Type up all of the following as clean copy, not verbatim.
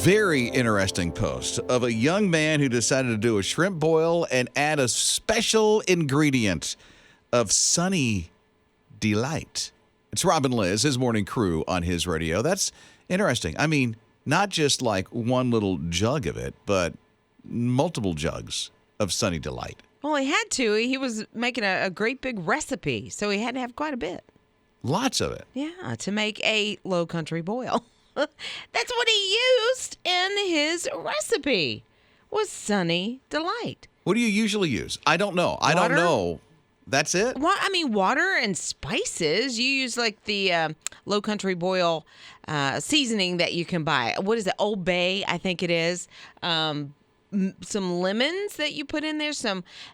Very interesting post of a young man who decided to do a shrimp boil and add a special ingredient of Sunny Delight. It's Rob and Lizz, his morning crew on his radio. That's interesting. I mean, not just like one little jug of it, but multiple jugs of Sunny Delight. Well, he had to. He was making a great big recipe, so he had to have quite a bit. Lots of it. Yeah, to make a low country boil. That's what he used in his recipe, was Sunny Delight. What do you usually use? I don't know. I don't know. That's it? Well, I mean, water and spices. You use like the low country boil seasoning that you can buy. What is it? Old Bay, I think it is. Some lemons that you put in there.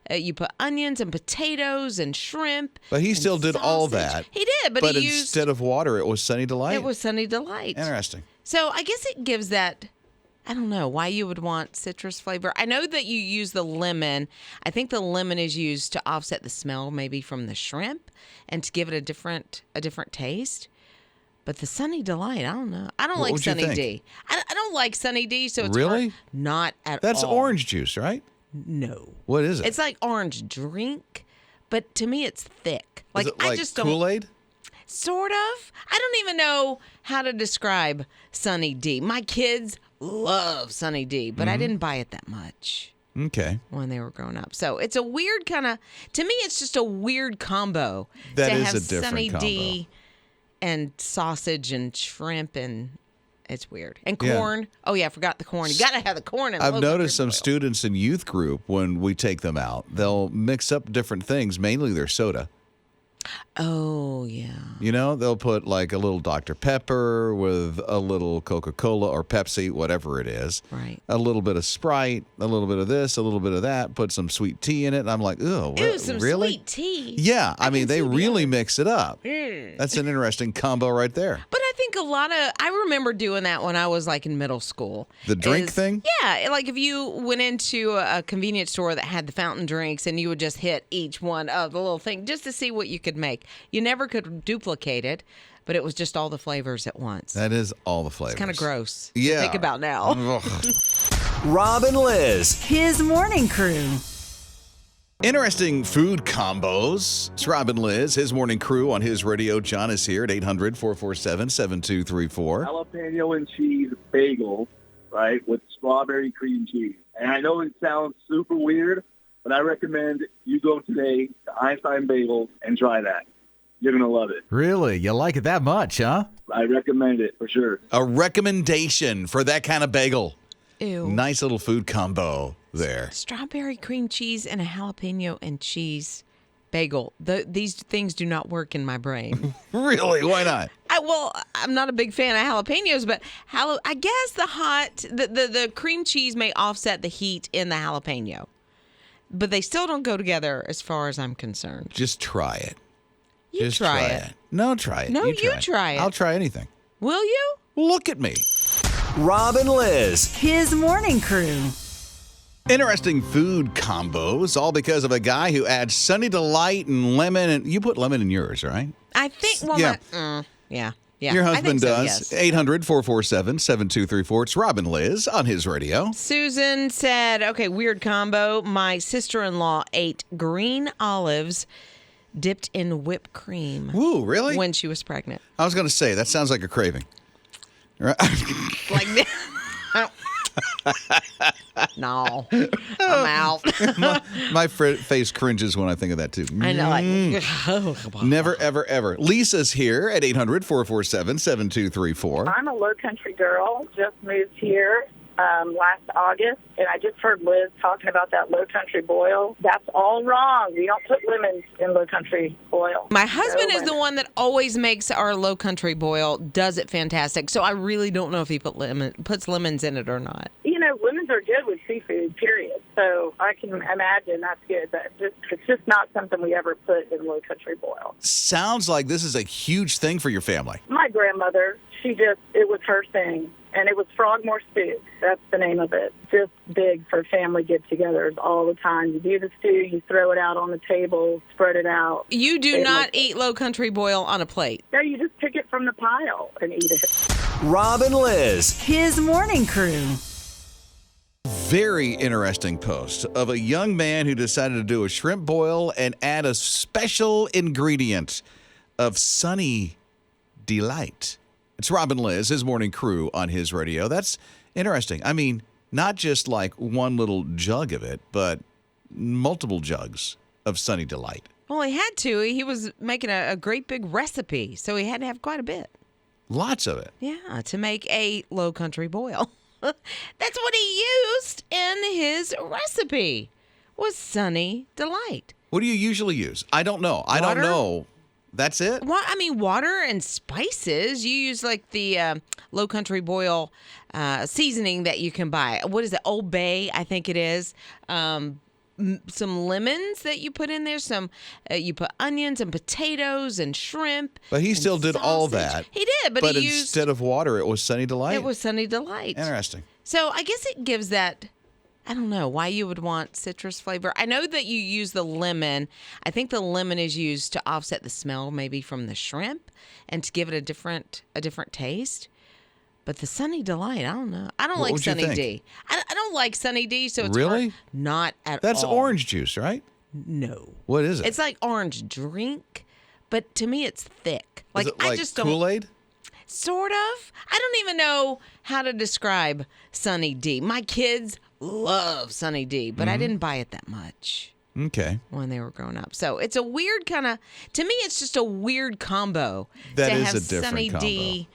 You put onions and potatoes and shrimp. But he still did all that. He did, but he used... instead of water, it was Sunny Delight? It was Sunny Delight. Interesting. So I guess it gives that... I don't know why you would want citrus flavor. I know that you use the lemon. I think the lemon is used to offset the smell maybe from the shrimp and to give it a different taste. But the Sunny Delight, I don't know. I don't like Sunny D. I don't like Sunny D, so it's really not at all. That's orange juice, right? No. What is it? It's like orange drink, but to me it's thick. Is it like I just don't. Kool-Aid? Sort of. I don't even know how to describe Sunny D. My kids love Sunny D, but I didn't buy it that much. Okay. When they were growing up. So it's a weird kind of, to me, it's just a weird combo. That to is have a different Sunny combo. D and sausage and shrimp, and it's weird. And corn. Yeah. Oh, yeah, I forgot the corn. You got to have the corn in the I've noticed some students in youth group, when we take them out, they'll mix up different things, mainly their soda. Oh, yeah. You know, they'll put like a little Dr. Pepper with a little Coca-Cola or Pepsi, whatever it is. Right. A little bit of Sprite, a little bit of this, a little bit of that, put some sweet tea in it. And I'm like, ew, some really? Sweet tea? Yeah. I mean, they really mix it up. That's an interesting combo right there. But I think I remember doing that when I was like in middle school. The drink thing? Yeah. Like if you went into a convenience store that had the fountain drinks and you would just hit each one of the little thing just to see what you could make. You never could duplicate it, but it was just all the flavors at once. That is all the flavors. It's kind of gross. Yeah. To think about now. Rob and Lizz, his morning crew. Interesting food combos. It's Rob and Lizz, his morning crew on his radio. John is here at 800-447-7234. Jalapeno and cheese bagel, right, with strawberry cream cheese. And I know it sounds super weird, but I recommend you go today to Einstein Bagels and try that. You're going to love it. really? You like it that much, huh? I recommend it for sure. A recommendation for that kind of bagel. Ew. Nice little food combo there. Strawberry cream cheese and a jalapeno and cheese bagel. These things do not work in my brain. Really? Why not? I'm not a big fan of jalapenos, but I guess the cream cheese may offset the heat in the jalapeno. But they still don't go together as far as I'm concerned. Just try it. Just try it. No, try it. No, you try it. I'll try anything. Will you? Look at me. Rob and Lizz, His morning crew. Interesting food combos, all because of a guy who adds Sunny Delight and lemon. And you put lemon in yours, right? I think, Yeah. Yeah. Your husband does. Yes. 800-447-7234. It's Rob and Lizz on his radio. Susan said, okay, weird combo. My sister-in-law ate green olives dipped in whipped cream. Ooh, really? When she was pregnant. I was going to say, that sounds like a craving. Right? Like that. No. I'm out. My face cringes when I think of that, too. I know. Like, Never, ever, ever. Lisa's here at 800-447-7234. I'm a low country girl, just moved here last August, and I just heard Liz talking about that low country boil. That's all wrong. You don't put lemons in low country boil. My husband is the one that always makes our low country boil, does it fantastic. So I really don't know if he puts lemons in it or not. You know, lemons are good with seafood, period. So I can imagine that's good, but it's just not something we ever put in low country boil. Sounds like this is a huge thing for your family. My grandmother, it was her thing. And it was Frogmore Stew. That's the name of it. Just big for family get-togethers all the time. You do the stew, you throw it out on the table, spread it out. You do not eat Low Country Boil on a plate. No, you just pick it from the pile and eat it. Rob and Liz. His morning crew. Very interesting post of a young man who decided to do a shrimp boil and add a special ingredient of Sunny Delight. It's Rob and Liz, his morning crew on his radio. That's interesting. I mean, not just like one little jug of it, but multiple jugs of Sunny Delight. Well, he had to. He was making a great big recipe, so he had to have quite a bit. Lots of it. Yeah, to make a Low Country Boil. That's what he used in his recipe, was Sunny Delight. What do you usually use? I don't know. I don't know. That's it? Well, I mean, water and spices. You use like the Low Country Boil seasoning that you can buy. What is it? Old Bay, I think it is. Some lemons that you put in there. Some you put onions and potatoes and shrimp. But he still did all that. He did, but he used, instead of water, it was Sunny Delight. It was Sunny Delight. Interesting. So I guess it gives that. I don't know why you would want citrus flavor. I know that you use the lemon. I think the lemon is used to offset the smell maybe from the shrimp and to give it a different taste. But the Sunny Delight, I don't know. I don't like Sunny D. I don't like Sunny D, so it's really not at all. That's orange juice, right? No. What is it? It's like orange drink, but to me it's thick. Is it like I just don't. Kool-Aid? Sort of. I don't even know how to describe Sunny D. My kids love Sunny D, but I didn't buy it that much. Okay. When they were growing up. So it's a weird kind of, to me, it's just a weird combo. That to is have a different Sunny combo. D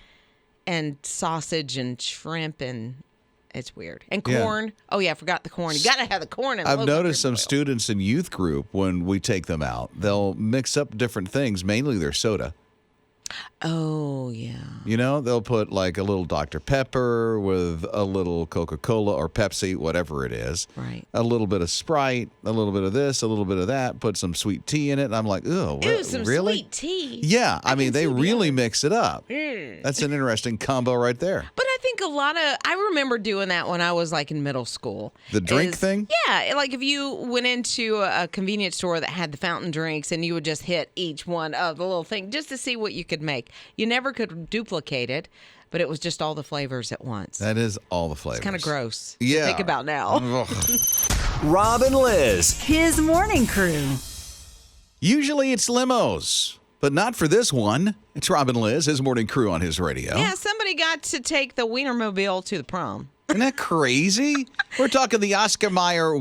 and sausage and shrimp, and it's weird. And Yeah. corn. Oh, yeah, I forgot the corn. You got to have the corn in I've Low noticed some Country Boil. students in youth group, when we take them out, they'll mix up different things, mainly their soda. Oh, yeah. You know, they'll put like a little Dr. Pepper with a little Coca-Cola or Pepsi, whatever it is. Right. A little bit of Sprite, a little bit of this, a little bit of that, put some sweet tea in it. And I'm like, oh, Ooh, some really? sweet tea. Yeah, I mean, can they see the really other. mix it up. Mm. That's an interesting combo right there. But I think I remember doing that when I was like in middle school. The drink thing? Yeah, like if you went into a convenience store that had the fountain drinks and you would just hit each one of the little thing just to see what you could make. You never could duplicate it, but it was just all the flavors at once. That is all the flavors. It's kind of gross. Yeah. To think about now. Ugh. Rob and Liz. His morning crew. Usually it's limos, but not for this one. It's Rob and Liz, his morning crew on his radio. Yeah, somebody got to take the Wienermobile to the prom. Isn't that crazy? We're talking the Oscar Mayer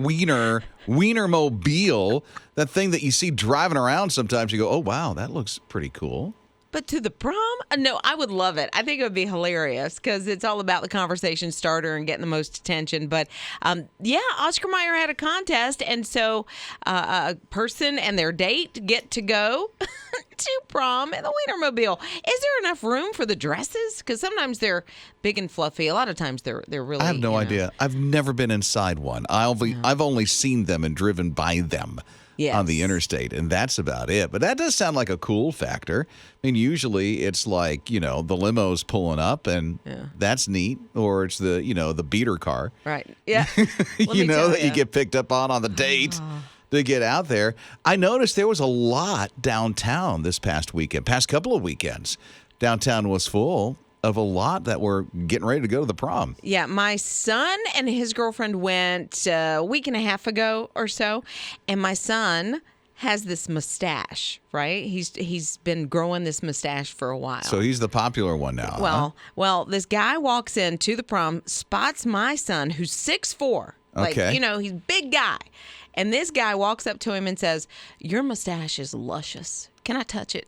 Wienermobile, that thing that you see driving around sometimes. You go, oh, wow, that looks pretty cool. But to the prom? No, I would love it. I think it would be hilarious because it's all about the conversation starter and getting the most attention. But yeah, Oscar Mayer had a contest, and so a person and their date get to go to prom in the Wienermobile. Is there enough room for the dresses? Because sometimes they're big and fluffy. A lot of times they're really. I have no idea. I've never been inside one. I've only seen them and driven by them. Yes. On the interstate, and that's about it. But that does sound like a cool factor. I mean, usually it's like, you know, the limo's pulling up, and that's neat. Or it's the, you know, the beater car. Right. Yeah. You know, that you get picked up on the date to get out there. I noticed there was a lot downtown this past couple of weekends. Downtown was full of a lot that were getting ready to go to the prom. Yeah, my son and his girlfriend went a week and a half ago or so, and my son has this mustache, right? He's been growing this mustache for a while. So he's the popular one now. Well, this guy walks into the prom, spots my son, who's 6'4". Like, Okay. you know, he's a big guy. And this guy walks up to him and says, "Your mustache is luscious. Can I touch it?"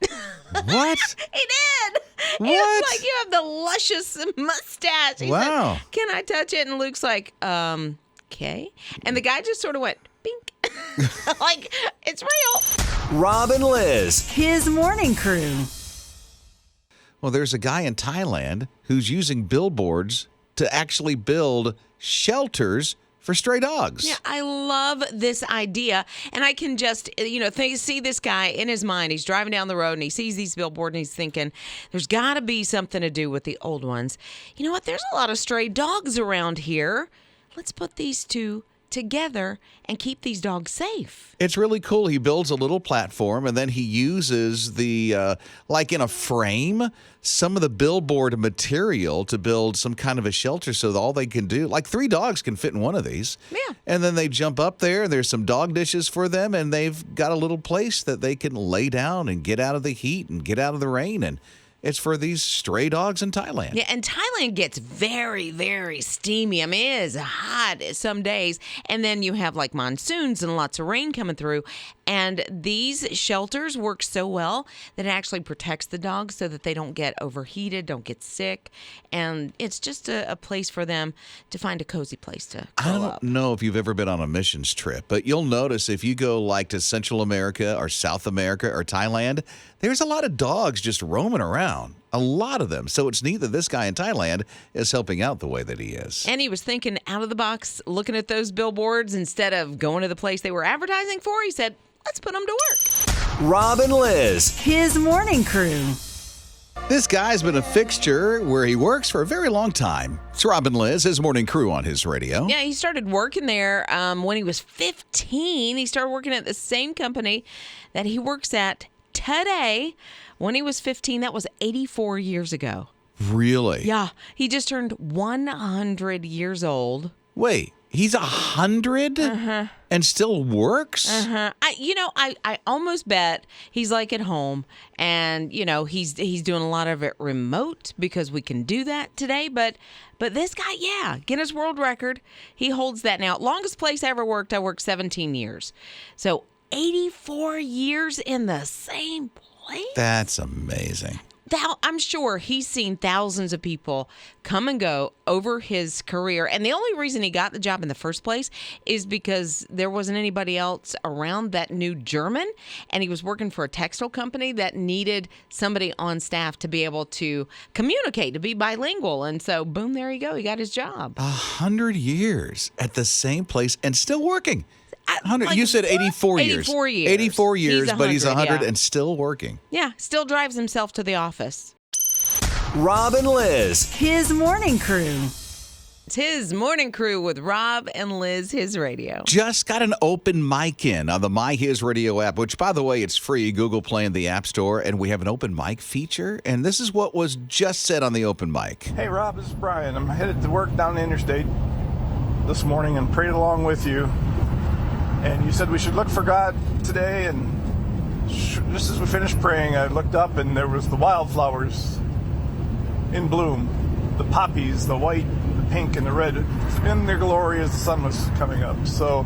What? He did. He What? was like, "You have the luscious mustache." He Wow. said, "Can I touch it?" And Luke's like, okay. And the guy just sort of went, bink. Like, it's real. Rob and Liz. His morning crew. Well, there's a guy in Thailand who's using billboards to actually build shelters for stray dogs. Yeah, I love this idea. And I can just, see this guy in his mind. He's driving down the road and he sees these billboards and he's thinking, there's got to be something to do with the old ones. You know what? There's a lot of stray dogs around here. Let's put these two together and keep these dogs safe. It's really cool. He builds a little platform and then he uses the, like in a frame, some of the billboard material to build some kind of a shelter so that all they can do, like 3 dogs can fit in one of these. Yeah. And then they jump up there and there's some dog dishes for them and they've got a little place that they can lay down and get out of the heat and get out of the rain. And it's for these stray dogs in Thailand. Yeah, and Thailand gets very, very steamy. I mean, it is hot some days. And then you have like monsoons and lots of rain coming through. And these shelters work so well that it actually protects the dogs so that they don't get overheated, don't get sick. And it's just a place for them to find a cozy place to I curl don't up. know if you've ever been on a missions trip, but you'll notice if you go like to Central America or South America or Thailand, there's a lot of dogs just roaming around. A lot of them. So it's neat that this guy in Thailand is helping out the way that he is. And he was thinking out of the box, looking at those billboards instead of going to the place they were advertising for. He said, let's put them to work. Rob and Liz. His morning crew. This guy's been a fixture where he works for a very long time. It's Rob and Liz, his morning crew on his radio. Yeah, he started working there when he was 15. He started working at the same company that he works at today. When he was 15, that was 84 years ago. Really? Yeah, he just turned 100 years old. Wait, he's 100 and still works? I almost bet he's like at home and, he's doing a lot of it remote because we can do that today. But this guy, yeah, Guinness World Record, he holds that now. Longest place I ever worked, I worked 17 years. So 84 years in the same place? That's amazing. I'm sure he's seen thousands of people come and go over his career. And the only reason he got the job in the first place is because there wasn't anybody else around that knew German. And he was working for a textile company that needed somebody on staff to be able to communicate, to be bilingual. And so, boom, there you go. He got his job. 100 years at the same place and still working. 100. You said 84 years. 84 years. 84 years, but he's 100 yeah. and still working. Yeah, still drives himself to the office. Rob and Liz. His morning crew. It's his morning crew with Rob and Liz, his radio. Just got an open mic in on the My HISRadio app, which, by the way, it's free, Google Play and the App Store, and we have an open mic feature, and this is what was just said on the open mic. Hey, Rob, this is Brian. I'm headed to work down the interstate this morning and prayed along with you. And you said we should look for God today, and just as we finished praying, I looked up and there was the wildflowers in bloom. The poppies, the white, the pink, and the red in their glory as the sun was coming up. So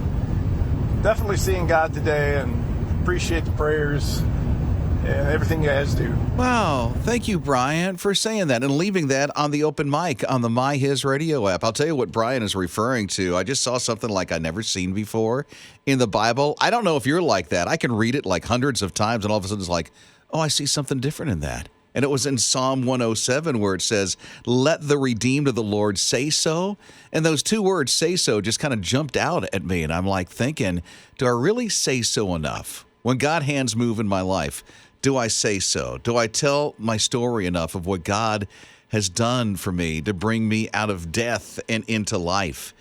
definitely seeing God today and appreciate the prayers and everything you guys do. Wow. Thank you, Brian, for saying that and leaving that on the open mic on the My HISRadio app. I'll tell you what Brian is referring to. I just saw something like I'd never seen before in the Bible. I don't know if you're like that. I can read it like hundreds of times, and all of a sudden it's like, oh, I see something different in that. And it was in Psalm 107 where it says, let the redeemed of the Lord say so. And those two words, say so, just kind of jumped out at me. And I'm like thinking, do I really say so enough? When God hands move in my life, do I say so? Do I tell my story enough of what God has done for me to bring me out of death and into life?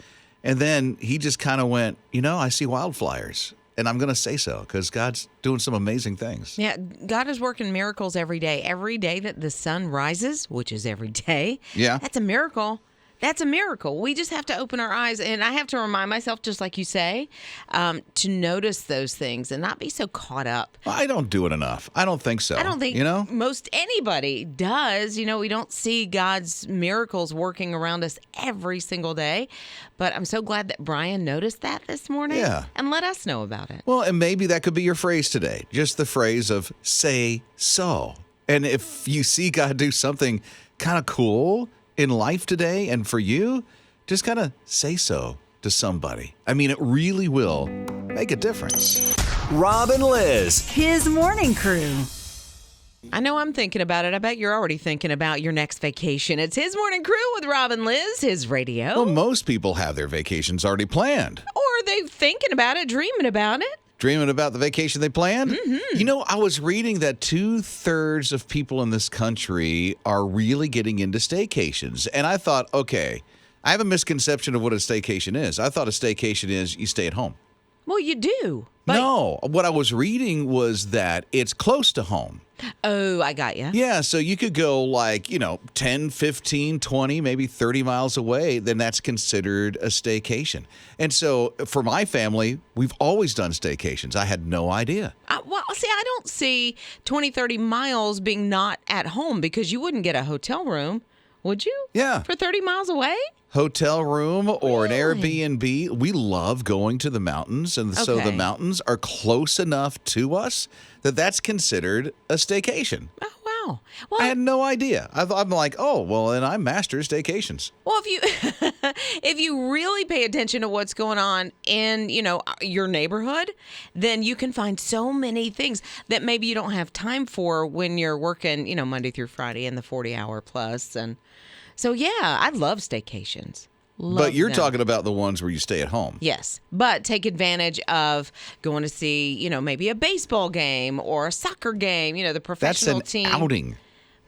And then he just kind of went, I see wildflowers. And I'm going to say so because God's doing some amazing things. Yeah, God is working miracles every day. Every day that the sun rises, which is every day, Yeah. that's a miracle. That's a miracle. We just have to open our eyes. And I have to remind myself, just like you say, to notice those things and not be so caught up. Well, I don't do it enough. I don't think so. I don't think most anybody does. We don't see God's miracles working around us every single day. But I'm so glad that Brian noticed that this morning. Yeah. And let us know about it. Well, and maybe that could be your phrase today. Just the phrase of say so. And if you see God do something kind of cool in life today and for you, just kind of say so to somebody. I mean, it really will make a difference. Rob and Liz. His morning crew. I know I'm thinking about it. I bet you're already thinking about your next vacation. It's His Morning Crew with Rob and Liz, His radio. Well, most people have their vacations already planned. Or they're thinking about it, dreaming about it. Dreaming about the vacation they planned? Mm-hmm. You know, I was reading that 2/3 of people in this country are really getting into staycations. And I thought, okay, I have a misconception of what a staycation is. I thought a staycation is you stay at home. Well, you do. But No, what I was reading was that it's close to home. Oh, I got you. Yeah, so you could go 10, 15, 20, maybe 30 miles away, then that's considered a staycation. And so for my family, we've always done staycations. I had no idea. I don't see 20, 30 miles being not at home because you wouldn't get a hotel room, would you? Yeah. For 30 miles away? Hotel room or an Really? Airbnb. We love going to the mountains, and so the Okay. mountains are close enough to us that that's considered a staycation. Oh, wow. Well, I had no idea. I'm like, oh, well, then I master staycations. Well, if you if you really pay attention to what's going on in, your neighborhood, then you can find so many things that maybe you don't have time for when you're working, Monday through Friday in the 40-hour plus. And so, yeah, I love staycations. But you're them. talking about the ones where you stay at home. Yes, but take advantage of going to see, maybe a baseball game or a soccer game, the That's professional an team. outing.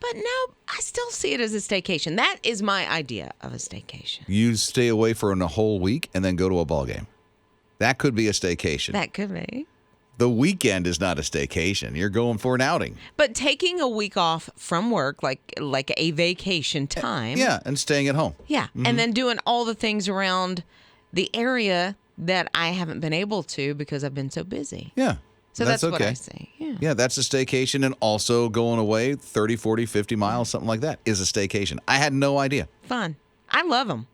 But no, I still see it as a staycation. That is my idea of a staycation. You stay away for a whole week and then go to a ball game. That could be a staycation. That could be. The weekend is not a staycation. You're going for an outing. But taking a week off from work, like a vacation time. Yeah, and staying at home. Yeah. And then doing all the things around the area that I haven't been able to because I've been so busy. Yeah. So that's what okay. I say. Yeah. Yeah, that's a staycation, and also going away 30, 40, 50 miles, something like that, is a staycation. I had no idea. Fun. I love them.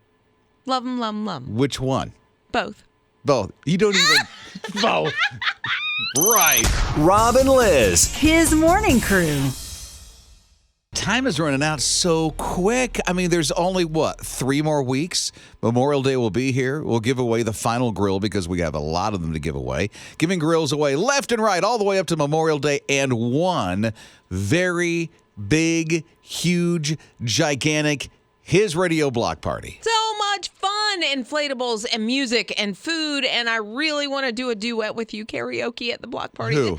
Love them, love them, love them. Which one? Both. Both. You don't even... Both. Right. Rob and Liz. His Morning Crew. Time is running out so quick. I mean, there's only, 3 more weeks? Memorial Day will be here. We'll give away the final grill because we have a lot of them to give away. Giving grills away left and right all the way up to Memorial Day, and one very big, huge, gigantic His Radio block party. So much fun. Inflatables and music and food. And I really want to do a duet with you, karaoke at the block party. Who?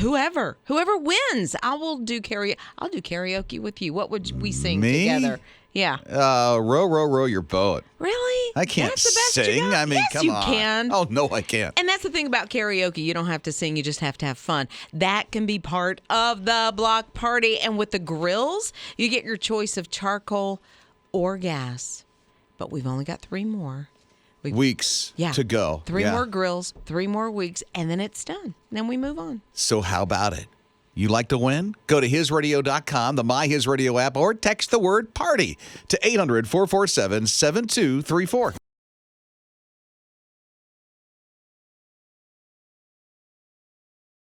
Whoever wins, I will do karaoke. I'll do karaoke with you. What would we sing Me? together? Yeah. Row, row, row your boat. Really? I can't That's the best you sing. got? I mean, yes, come you on. can. Oh, no, I can't. And that's the thing about karaoke. You don't have to sing. You just have to have fun. That can be part of the block party. And with the grills, you get your choice of charcoal or gas. But we've only got 3 more. Weeks Yeah. to go. 3 Yeah. more grills, 3 more weeks, and then it's done. Then we move on. So how about it? You like to win? Go to hisradio.com, the My His Radio app, or text the word party to 800-447-7234.